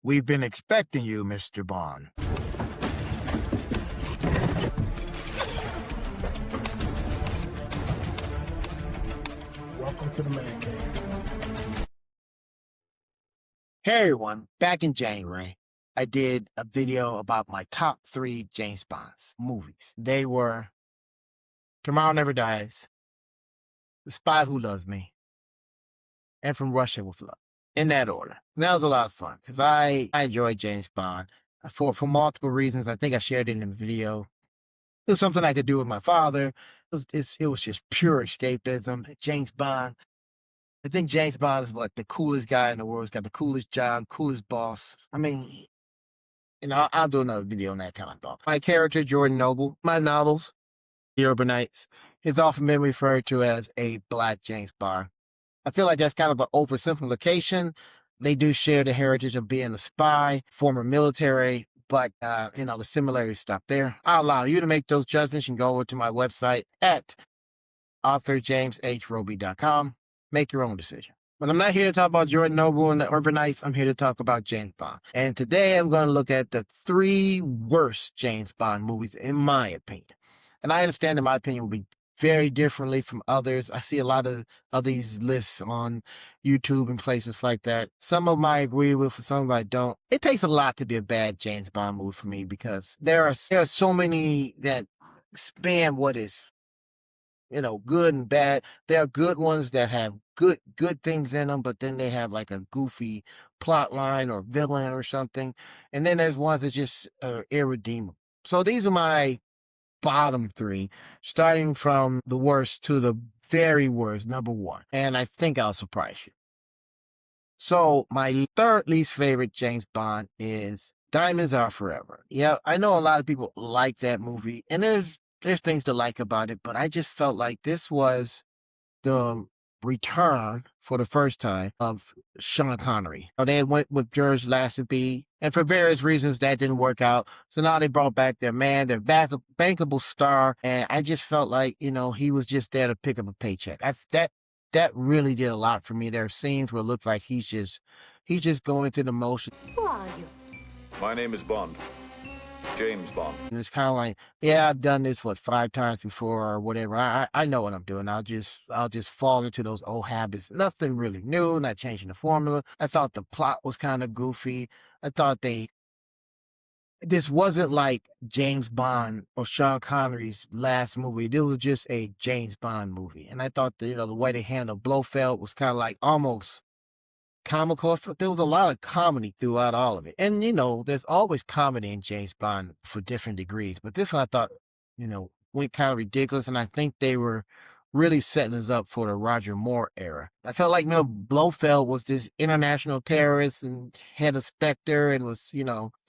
We've been expecting you, Mr. Bond. Welcome to the man cave. Hey everyone, back in January, I did a video about my top 3 James Bonds movies. They were Tomorrow Never Dies, The Spy Who Loves Me, and From Russia with Love. In that order. And that was a lot of fun because I enjoy James Bond for multiple reasons. I think I shared it in the video. It was something I could do with my father. It was just pure escapism. James Bond. I think James Bond is like the coolest guy in the world. He's got the coolest job, coolest boss. I mean, I'll do another video on that kind of thought. My character, Jordan Noble, my novels, The Urbanites, is often been referred to as a Black James Bond. I feel like that's kind of an oversimplification. They do share the heritage of being a spy, former military, but, the similarities stop there. I'll allow you to make those judgments. You can go over to my website at authorjameshroby.com. Make your own decision. But I'm not here to talk about Jordan Noble and the Urbanites. I'm here to talk about James Bond. And today I'm going to look at the 3 worst James Bond movies, in my opinion. And I understand that my opinion will be very differently from others. I see a lot of these lists on YouTube and places like that. Some of them I agree with, some of them I don't. It takes a lot to be a bad James Bond movie for me because there are so many that span what is, good and bad. There are good ones that have good things in them, but then they have like a goofy plot line or villain or something. And then there's ones that just are irredeemable. So these are my bottom 3, starting from the worst to the very worst, number 1. And I think I'll surprise you. So my 3rd least favorite James Bond is Diamonds Are Forever. Yeah, I know a lot of people like that movie, and there's things to like about it, but I just felt like this was the return for the first time of Sean Connery. They went with George Lazenby, and for various reasons that didn't work out. So now they brought back their bankable star, and I just felt like, he was just there to pick up a paycheck. That really did a lot for me. There are scenes where it looks like he's just going through the motion. Who are you? My name is Bond. James Bond. And it's kind of like, yeah, I've done this 5 times before or whatever. I know what I'm doing. I'll just fall into those old habits. Nothing really new, not changing the formula. I thought the plot was kind of goofy. I thought this wasn't like James Bond or Sean Connery's last movie. This was just a James Bond movie. And I thought that, the way they handled Blofeld was kind of like almost comical. There was a lot of comedy throughout all of it. And, there's always comedy in James Bond for different degrees. But this one I thought, went kind of ridiculous. And I think they were really setting us up for the Roger Moore era. I felt like, Blofeld was this international terrorist and had a Spectre and was,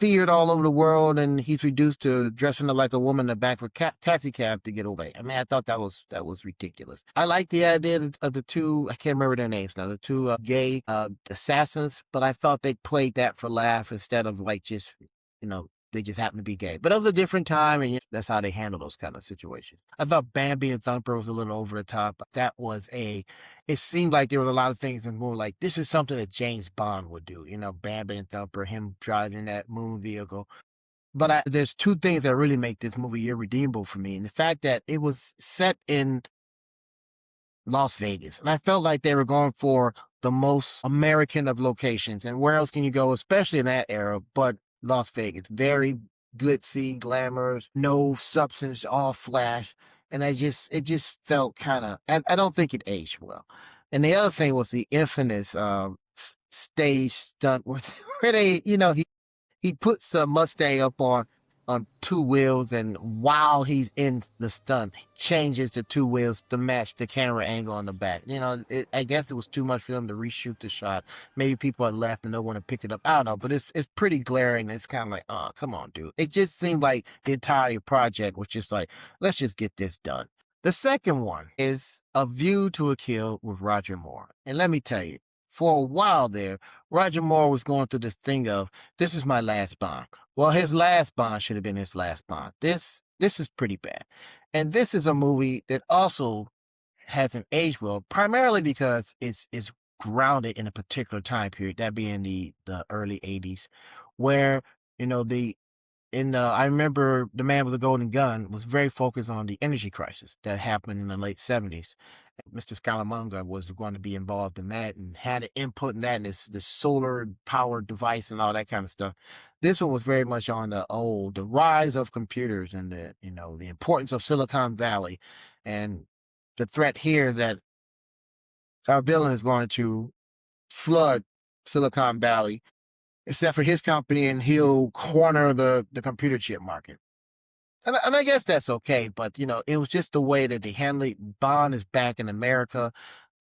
feared all over the world. And he's reduced to dressing up like a woman in the back of a taxi cab to get away. I mean, I thought that was ridiculous. I like the idea of the 2, I can't remember their names now, the 2 gay assassins, but I thought they played that for laugh instead of like just, they just happen to be gay. But it was a different time, and that's how they handle those kind of situations. I thought Bambi and Thumper was a little over the top. It seemed like there were a lot of things and more like, this is something that James Bond would do. Bambi and Thumper, him driving that moon vehicle. But there's 2 things that really make this movie irredeemable for me. And the fact that it was set in Las Vegas. And I felt like they were going for the most American of locations. And where else can you go, especially in that era, but Las Vegas? Very glitzy, glamorous, no substance, all flash. And it just felt kind of, I don't think it aged well. And the other thing was the infamous stage stunt where they, he puts a Mustang up on 2 wheels, and while he's in the stunt, he changes the 2 wheels to match the camera angle on the back. I guess it was too much for them to reshoot the shot. Maybe people had left and no one had picked it up. I don't know, but it's pretty glaring. It's kind of like, oh, come on, dude. It just seemed like the entire project was just like, let's just get this done. The second one is A View to a Kill with Roger Moore. And let me tell you, for a while there, Roger Moore was going through this thing of, this is my last Bond. Well, his last Bond should have been his last Bond. This is pretty bad. And this is a movie that also hasn't aged well, primarily because it's grounded in a particular time period, that being the early 80s, where, you know, I remember The Man with the Golden Gun was very focused on the energy crisis that happened in the late 70s. Mr. Scaramanga was going to be involved in that and had an input in that and this solar powered device and all that kind of stuff. This one was very much on the rise of computers and the importance of Silicon Valley and the threat here that our villain is going to flood Silicon Valley, except for his company, and he'll corner the computer chip market. And I guess that's okay, but it was just the way that they handled it. Bond is back in America.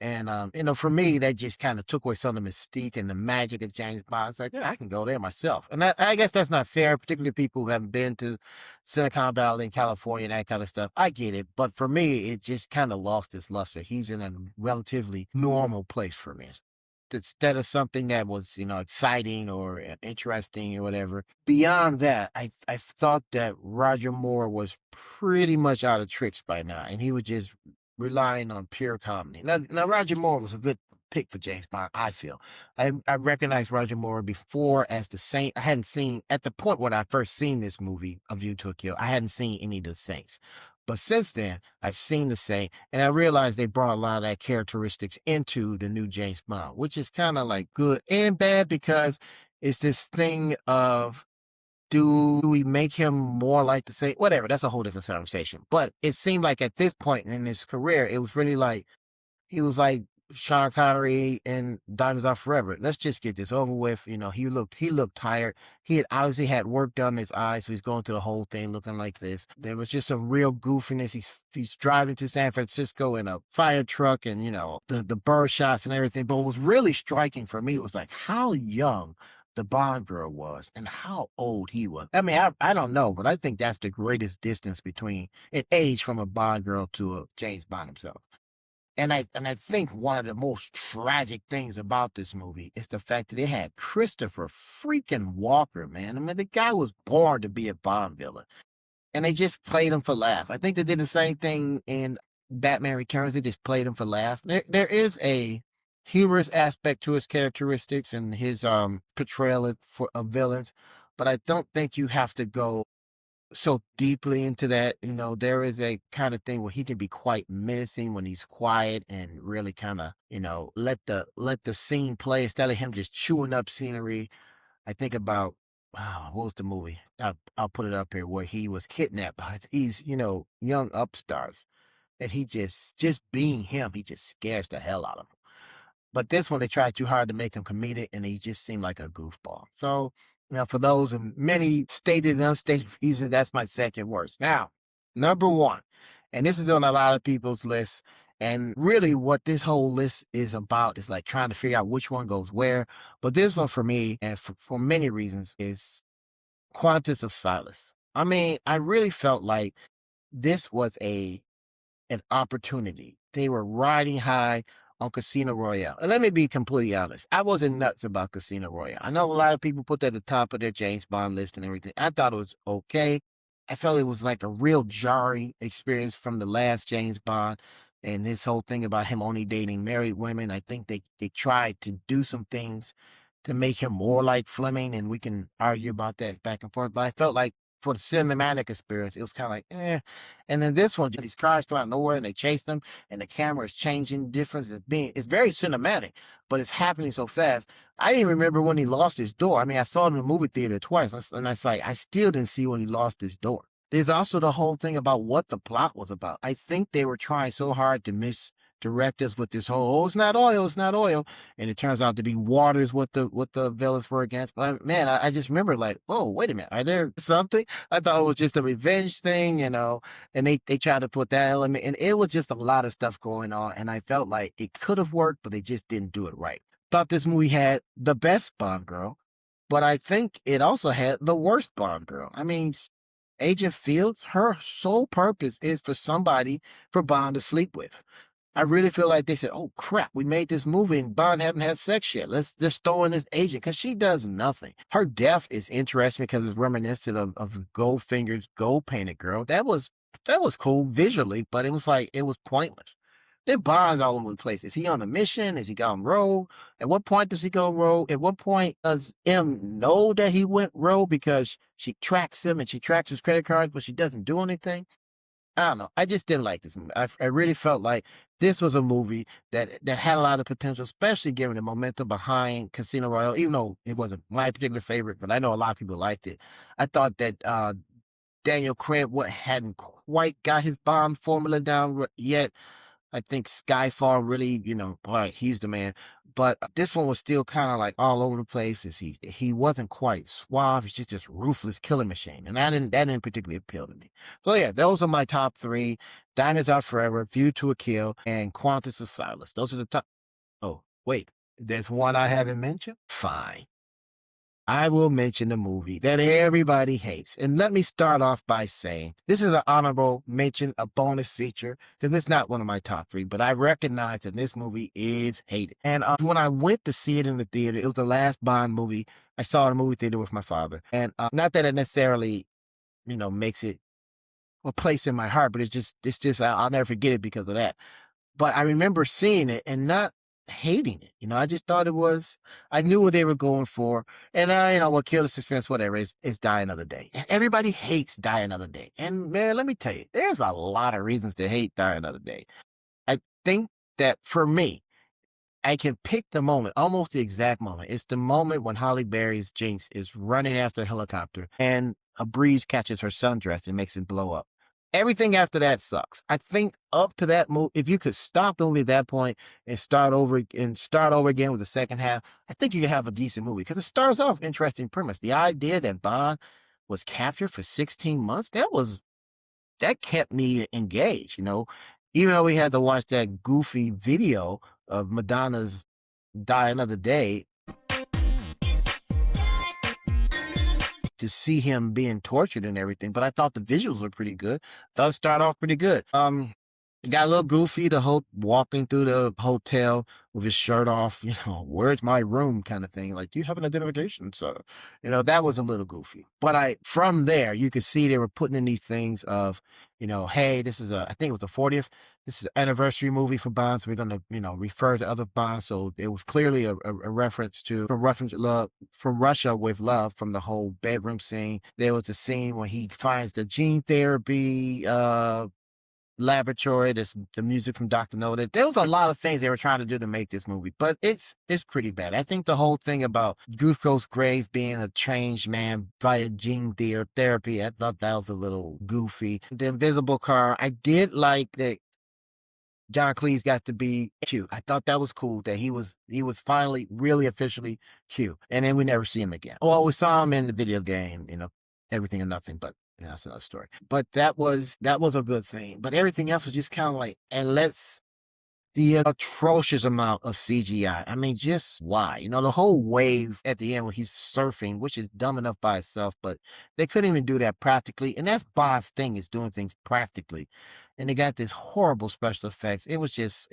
And for me, that just kind of took away some of the mystique and the magic of James Bond. It's like, yeah, I can go there myself. And I guess that's not fair, particularly people who haven't been to Silicon Valley and California and that kind of stuff. I get it. But for me, it just kind of lost its luster. He's in a relatively normal place for me. Instead of something that was, exciting or interesting or whatever. Beyond that, I thought that Roger Moore was pretty much out of tricks by now, and he was just relying on pure comedy. Now Roger Moore was a good pick for James Bond, I feel. I recognized Roger Moore before as the Saint. I hadn't seen, at the point when I first seen this movie, A View to a Kill, I hadn't seen any of the Saints. But since then, I've seen the Saint, and I realized they brought a lot of that characteristics into the new James Bond, which is kind of like good and bad because it's this thing of, do we make him more like the Saint? Whatever, that's a whole different conversation. But it seemed like at this point in his career, it was really like, he was like Sean Connery in Diamonds Are Forever. Let's just get this over with. He looked tired. He had obviously had work done in his eyes, so he's going through the whole thing looking like this. There was just some real goofiness. He's driving to San Francisco in a fire truck, and the bird shots and everything. But what was really striking for me was like how young the Bond girl was and how old he was. I mean, I don't know, but I think that's the greatest distance between an age from a Bond girl to a James Bond himself. And I think one of the most tragic things about this movie is the fact that it had Christopher freaking Walker, man. I mean, the guy was born to be a Bond villain, and they just played him for laugh. I think they did the same thing in Batman Returns. They just played him for laugh. There is a humorous aspect to his characteristics and his portrayal of villains, but I don't think you have to go so deeply into that. There is a kind of thing where he can be quite menacing when he's quiet and really kind of, let the scene play instead of him just chewing up scenery. I think about, what was the movie? I'll put it up here, where he was kidnapped by these, young upstarts, and he just being him, he just scares the hell out of them. But this one, they tried too hard to make him comedic, and he just seemed like a goofball. So, for those and many stated and unstated reasons, that's my second worst. Now, number one, and this is on a lot of people's lists, and really what this whole list is about is like trying to figure out which one goes where. But this one for me, and for many reasons, is Quantum of Solace. I mean, I really felt like this was an opportunity. They were riding high on Casino Royale. And let me be completely honest. I wasn't nuts about Casino Royale. I know a lot of people put that at the top of their James Bond list and everything. I thought it was okay. I felt it was like a real jarring experience from the last James Bond. And this whole thing about him only dating married women. I think they tried to do some things to make him more like Fleming, and we can argue about that back and forth. But I felt like for the cinematic experience, it was kind of like, eh. And then this one, these cars come out of nowhere and they chase them, and the camera is changing different. It's very cinematic, but it's happening so fast. I didn't remember when he lost his door. I mean, I saw it in the movie theater twice, and it's like, I still didn't see when he lost his door. There's also the whole thing about what the plot was about. I think they were trying so hard to misdirect us with this whole, it's not oil. And it turns out to be water is what the villains were against. But man, I just remember like, oh, wait a minute, are there something? I thought it was just a revenge thing, and they tried to put that element, and it was just a lot of stuff going on. And I felt like it could have worked, but they just didn't do it right. Thought this movie had the best Bond girl, but I think it also had the worst Bond girl. I mean, Agent Fields, her sole purpose is for Bond to sleep with. I really feel like they said, oh crap, we made this movie and Bond haven't had sex yet. Let's just throw in this agent, because she does nothing. Her death is interesting because it's reminiscent of Goldfinger's Gold Painted Girl. That was cool visually, but it was pointless. There are Bonds all over the place. Is he on a mission? Is he gone rogue? At what point does he go rogue? At what point does M know that he went rogue because she tracks him and she tracks his credit cards, but she doesn't do anything? I don't know. I just didn't like this movie. I really felt like this was a movie that had a lot of potential, especially given the momentum behind Casino Royale. Even though it wasn't my particular favorite, but I know a lot of people liked it. I thought that Daniel Craig hadn't quite got his Bond formula down yet. I think Skyfall really, boy, he's the man. But this one was still kind of like all over the place. He wasn't quite suave. He's just this ruthless killing machine, and that didn't particularly appeal to me. So yeah, those are my top three: Diners Out Forever, View to a Kill, and Quantum of Solace. Those are the top. Oh wait, there's one I haven't mentioned. Fine. I will mention the movie that everybody hates. And let me start off by saying this is an honorable mention, a bonus feature, because it's not one of my top three, but I recognize that this movie is hated. And when I went to see it in the theater, it was the last Bond movie I saw in a movie theater with my father. And not that it necessarily, makes it a place in my heart, but it's just, I'll never forget it because of that. But I remember seeing it and not hating it. I just thought I knew what they were going for. And what killed the suspense, whatever, is Die Another Day. And everybody hates Die Another Day. And man, let me tell you, there's a lot of reasons to hate Die Another Day. I think that for me, I can pick the moment, almost the exact moment. It's the moment when Halle Berry's Jinx is running after a helicopter and a breeze catches her sundress and makes it blow up. Everything after that sucks. I think up to that move, if you could stop the movie at that point and start over again with the second half, I think you could have a decent movie because it starts off interesting premise. The idea that Bond was captured for 16 months, that kept me engaged, even though we had to watch that goofy video of Madonna's Die Another Day to see him being tortured and everything. But I thought the visuals were pretty good. Thought it started off pretty good. It got a little goofy, the whole walking through the hotel with his shirt off, where's my room kind of thing. Like, do you have an identification, sir? That was a little goofy. But from there, you could see they were putting in these things of, hey, this is I think it was the 40th. This is an anniversary movie for Bond, so we're going to, refer to other Bonds. So it was clearly a reference to from Russia with Love, from the whole bedroom scene. There was a scene when he finds the gene therapy laboratory, the music from Dr. No. There was a lot of things they were trying to do to make this movie, but it's pretty bad. I think the whole thing about Gustave Grave being a changed man via gene therapy, I thought that was a little goofy. The Invisible Car, I did like that John Cleese got to be Q. I thought that was cool that he was finally really officially Q. And then we never see him again. Well, we saw him in the video game, Everything or Nothing, but that's another story. But that was a good thing. But everything else was just kind of like, the atrocious amount of CGI. I mean, just why? The whole wave at the end when he's surfing, which is dumb enough by itself, but they couldn't even do that practically. And that's Bond's thing, is doing things practically. And they got this horrible special effects. It was just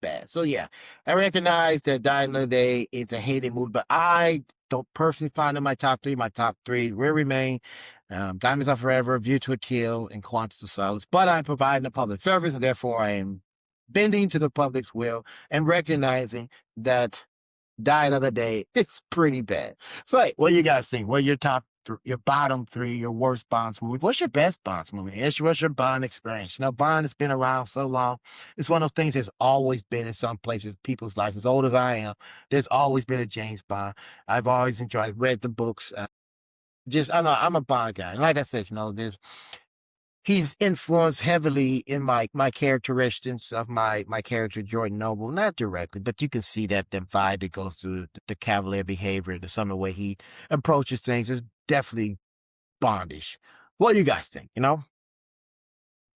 bad. So yeah, I recognize that Die Another Day is a hated movie, but I don't personally find it in my top three. My top three will remain Diamonds Are Forever, View to a Kill, and Quantum of Solace. But I'm providing a public service, and therefore I am bending to the public's will and recognizing that Die Another Day is pretty bad. So, hey, what do you guys think? What are your bottom three, your worst Bonds movie? What's your best Bonds movie? What's your Bond experience? Bond has been around so long. It's one of those things that's always been in some places, people's lives. As old as I am, there's always been a James Bond. I've always read the books. I'm a Bond guy. And like I said, he's influenced heavily in my characteristics of my character, Jordan Noble. Not directly, but you can see that the vibe that goes through the cavalier behavior, some of the way he approaches things is definitely Bondish. What do you guys think?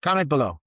Comment below.